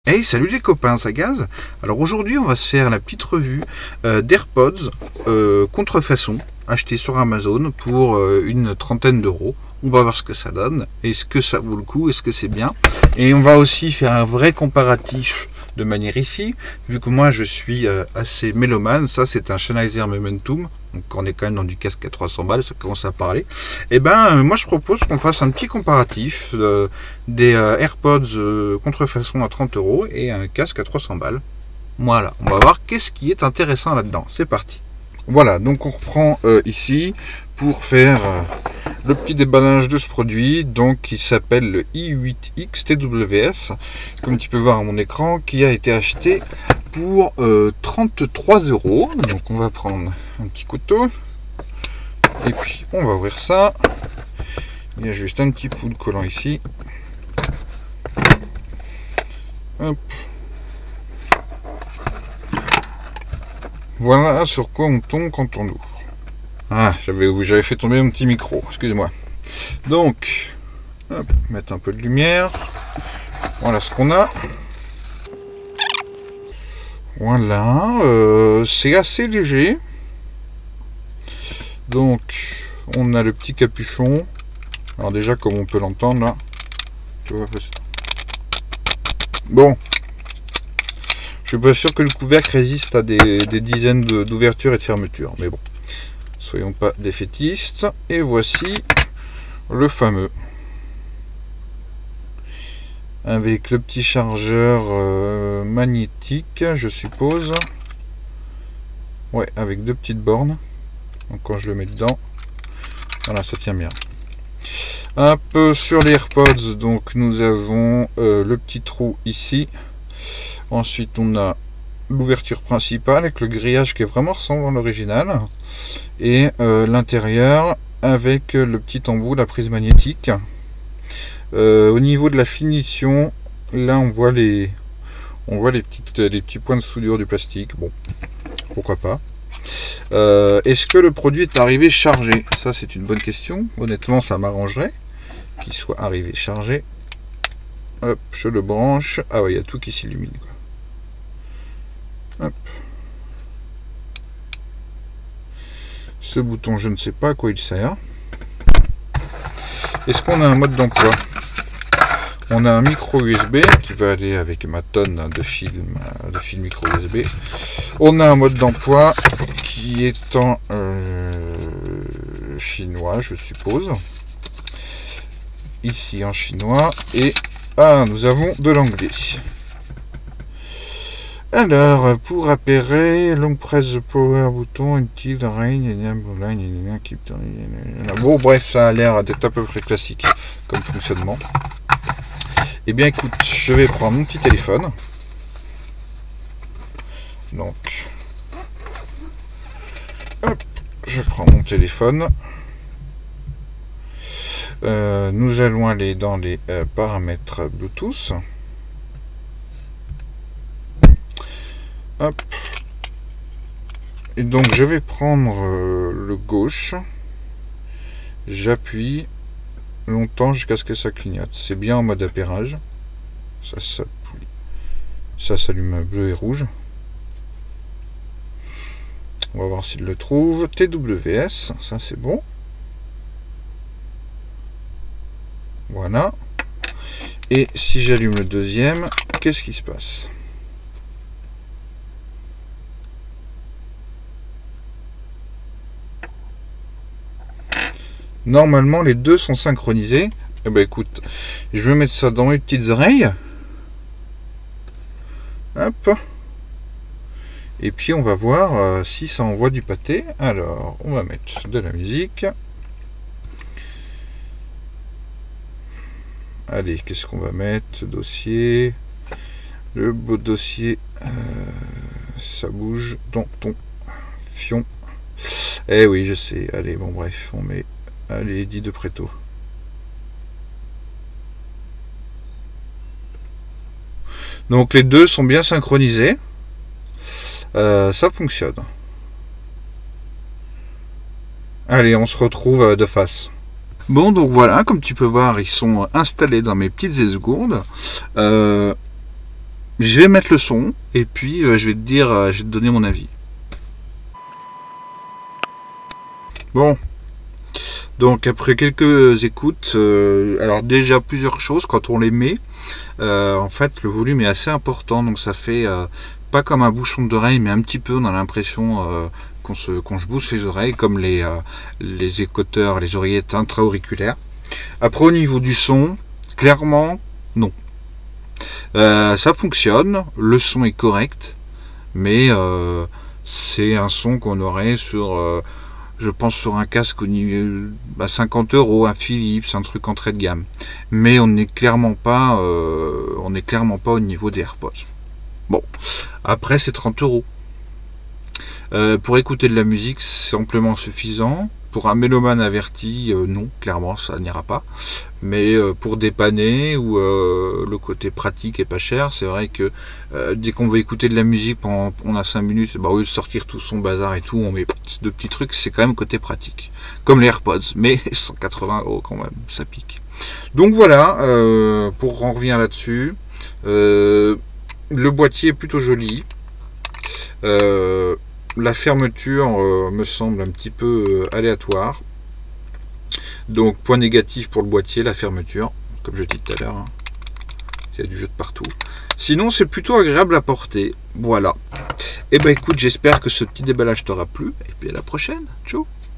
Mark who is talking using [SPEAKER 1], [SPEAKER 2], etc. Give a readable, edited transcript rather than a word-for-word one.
[SPEAKER 1] Hey, salut les copains, ça gaz. Alors aujourd'hui, on va se faire la petite revue d'AirPods contrefaçon, achetés sur Amazon pour une trentaine d'euros. On va voir ce que ça donne. Est-ce que ça vaut le coup? Est-ce que c'est bien? Et on va aussi faire un vrai comparatif de manière ici, vu que moi je suis assez mélomane. Ça, c'est un Sennheiser Momentum. Donc on est quand même dans du casque à 300 balles, ça commence à parler. Et ben moi je propose qu'on fasse un petit comparatif des AirPods contrefaçon à 30 euros et un casque à 300 balles. Voilà, on va voir qu'est-ce qui est intéressant là-dedans. C'est parti. Voilà, donc on reprend ici pour faire le petit déballage de ce produit, donc qui s'appelle le i8X TWS, comme tu peux voir à mon écran, qui a été acheté pour 33 euros. Donc on va prendre un petit couteau et puis on va ouvrir ça. Il y a juste un petit bout de collant ici. Hop. Voilà sur quoi on tombe quand on ouvre. Ah, j'avais fait tomber mon petit micro, excusez-moi. Donc, hop, mettre un peu de lumière. Voilà ce qu'on a. Voilà, c'est assez léger. Donc, on a le petit capuchon. Alors déjà, comme on peut l'entendre là. Tu vois, bon. Je suis pas sûr que le couvercle résiste à des dizaines d'ouvertures et de fermetures. Mais bon, soyons pas défaitistes. Et voici le fameux. Avec le petit chargeur magnétique, je suppose. Ouais, avec deux petites bornes. Donc quand je le mets dedans, voilà, ça tient bien. Un peu sur les AirPods, donc nous avons le petit trou ici. Ensuite, on a l'ouverture principale avec le grillage qui est vraiment ressemblant à l'original. Et l'intérieur avec le petit embout, la prise magnétique. Au niveau de la finition, là on voit les petits points de soudure du plastique. Bon, pourquoi pas. Est-ce que le produit est arrivé chargé? Ça c'est une bonne question. Honnêtement, ça m'arrangerait qu'il soit arrivé chargé. Hop, je le branche. Ah ouais, il y a tout qui s'illumine. Hop. Ce bouton, je ne sais pas à quoi il sert. Est-ce qu'on a un mode d'emploi? On a un micro USB qui va aller avec ma tonne de fil micro USB. On a un mode d'emploi qui est en chinois, je suppose. Ici en chinois. Et nous avons de l'anglais. Alors, pour appairer, long press the power bouton, until rain, bon, bref, ça a l'air d'être à peu près classique comme fonctionnement. Eh bien, écoute, je vais prendre mon petit téléphone. Donc, hop, je prends mon téléphone. Nous allons aller dans les paramètres Bluetooth. Hop. Et donc je vais prendre le gauche. J'appuie longtemps jusqu'à ce que ça clignote. C'est bien en mode appairage. Ça s'allume bleu et rouge. On va voir s'il le trouve. TWS, ça c'est bon. Voilà. Et si j'allume le deuxième, qu'est-ce qui se passe? Normalement, les deux sont synchronisés. Eh ben écoute, je vais mettre ça dans mes petites oreilles. Hop. Et puis on va voir si ça envoie du pâté. Alors, on va mettre de la musique. Allez, qu'est-ce qu'on va mettre? Dossier. Le beau dossier. Ça bouge dans ton fion. Eh oui, je sais. Allez, bon bref, on met... Allez, dit de préto. Donc les deux sont bien synchronisés. Ça fonctionne. Allez, on se retrouve de face. Bon, donc voilà, comme tu peux voir, ils sont installés dans mes petites esgourdes. je vais mettre le son et puis je vais te dire, je vais te donner mon avis. Bon, donc après quelques écoutes, alors déjà plusieurs choses quand on les met, en fait le volume est assez important, donc ça fait pas comme un bouchon d'oreille, mais un petit peu, on a l'impression qu'on se bouche les oreilles, comme les écouteurs, les oreillettes intra-auriculaires. Après au niveau du son, clairement non. Ça fonctionne, le son est correct, mais c'est un son qu'on aurait sur, je pense, sur un casque au niveau à 50 euros, un Philips, un truc entrée de gamme. Mais on n'est clairement pas, au niveau des AirPods. Bon, après c'est 30 euros. Pour écouter de la musique, c'est amplement suffisant. Pour un mélomane averti, non, clairement, ça n'ira pas. Mais pour dépanner ou le côté pratique et pas cher, c'est vrai que dès qu'on veut écouter de la musique pendant on a 5 minutes, bah, au lieu de sortir tout son bazar et tout, on met deux petits trucs, c'est quand même côté pratique. Comme les AirPods, mais 180 euros quand même, ça pique. Donc voilà, pour en revenir là-dessus, le boîtier est plutôt joli. La fermeture me semble un petit peu aléatoire. Donc point négatif pour le boîtier, la fermeture, comme je dis tout à l'heure, hein. Il y a du jeu de partout. Sinon c'est plutôt agréable à porter. Voilà. Et ben écoute, j'espère que ce petit déballage t'aura plu. Et puis à la prochaine. Ciao.